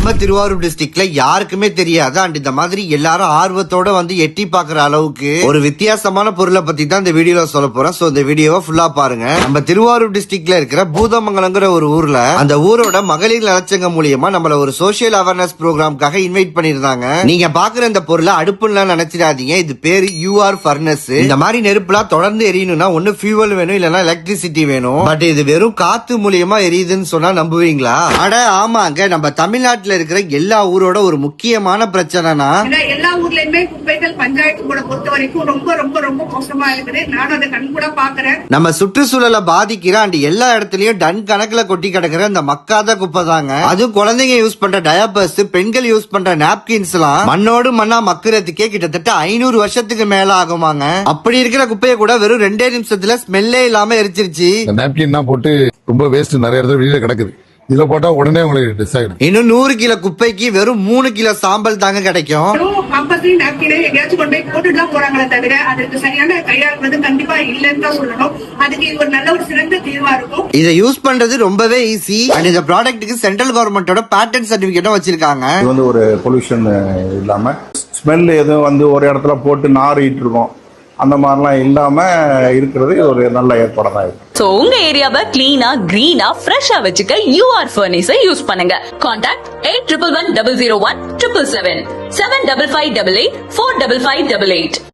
நம்ம திருவாரூர் டிஸ்ட்ரிக்ட்ல யாருக்குமே தெரியாது அண்ட் இந்த மாதிரி எல்லாரும் ஆர்வத்தோட வந்து எட்டி பாக்குற அளவுக்கு ஒரு வித்தியாசமான பொருளை பத்தி தான் இந்த வீடியோல சொல்ல போறேன். சோ இந்த வீடியோவை ஃபுல்லா பாருங்க. நம்ம திருவாரூர் டிஸ்ட்ரிக்ட்ல இருக்கிற பூதமங்கலங்கிற ஒரு ஊர்ல அந்த ஊரோட மகளிர் நலச்சங்கம் மூலியமா நம்மள ஒரு சோசியல் அவேர்னஸ் ப்ரோக்ராம்காக இன்வைட் பண்ணிருந்தாங்க. நீங்க பாக்குற இந்த பொருளை அடுப்புன்னு நினைச்சிடாதீங்க. இது பேரு யூஆர் ஃபர்னஸ். இந்த மாதிரி நெருப்புலாம் தொடர்ந்து எரியணும்னா ஒண்ணு ஃபியூவல் வேணும் இல்லனா எலக்ட்ரிசிட்டி வேணும். பட் இது வெறும் காத்து மூலியமா எரியுதுன்னு சொன்னா நம்புவீங்களா? அட ஆமாங்க, நம்ம தமிழ்நாட்டுல இருக்கிற எல்லா ஊரோட ஒரு முக்கியமான பிரச்சனைனா எல்லா ஊர்லயுமே குப்பைகள் பஞ்சாயத்து கூட பொறுத்த வரைக்கும் ரொம்ப ரொம்ப ரொம்ப மோசமா இருக்குது. நானும் அதை கண் கூட பாக்குறேன். நம்ம சுற்றுச்சூழலை பாதிக்கிற அண்ட் எல்லா இடத்துலயும் டன் கணக்குல கொட்டி கிடக்குற இந்த மக்காத குப்பை தாங்க. அதுவும் குழந்தைங்க யூஸ் பண்ற டயப்பர்ஸ், பெண்கள் யூஸ் பண்ற நாப்கின்ஸ் எல்லாம் மண்ணோடு மண்ணா மக்குறதுக்கே கிட்டத்தட்ட 500 வருஷத்துக்கு மேல ஆகுமாங்க. அப்படி இருக்கிற குப்பையை கூட வெறும் 2 நிமிஷத்துல ஸ்மெல்லே இல்லாம எரிச்சிருச்சு. நாப்கின் தான் போட்டு ரொம்ப வேஸ்ட் நிறைய இடத்துல வெளியில கிடக்குது. இதுல போட்டா உடனே உங்களுக்கு டிஸ் ஆகிடும். இன்னும் 100 கிலோ குப்பைக்கு வெறும் 3 கிலோ சாம்பல் தாங்க கிடைக்கும். போறாங்களே தவிர அதுக்கு சரியான கையாளுறது கண்டிப்பா இல்லன்னு தான் சொல்லணும். அதுக்கு இது ஒரு நல்ல ஒரு சிறந்த தீர்வா இருக்கும். இதை யூஸ் பண்றது ரொம்பவே ஈஸி. அண்ட் இந்த ப்ராடக்ட்டுக்கு சென்ட்ரல் கவர்மெண்டோட பேட்டன்ட் சர்டிபிகேட்டும் வச்சிருக்காங்க. இது வந்து ஒரு பொல்யூஷன் இல்லாம ஸ்மெல் எதுவும் வந்து ஒரு இடத்துல போட்டு நாறிட்டு இருக்கோம் அந்த மாதிரிலாம் இல்லாம இருக்கிறது ஒரு நல்ல ஏற்பாடு தான் இருக்கு. சோ உங்க ஏரியாவை கிளீனா கிரீனா ஃப்ரெஷ்ஷா வச்சுக்க யூஆர் ஃபர்னஸை யூஸ் பண்ணுங்க. கான்டாக்ட் 8111 001 777 75588 45588.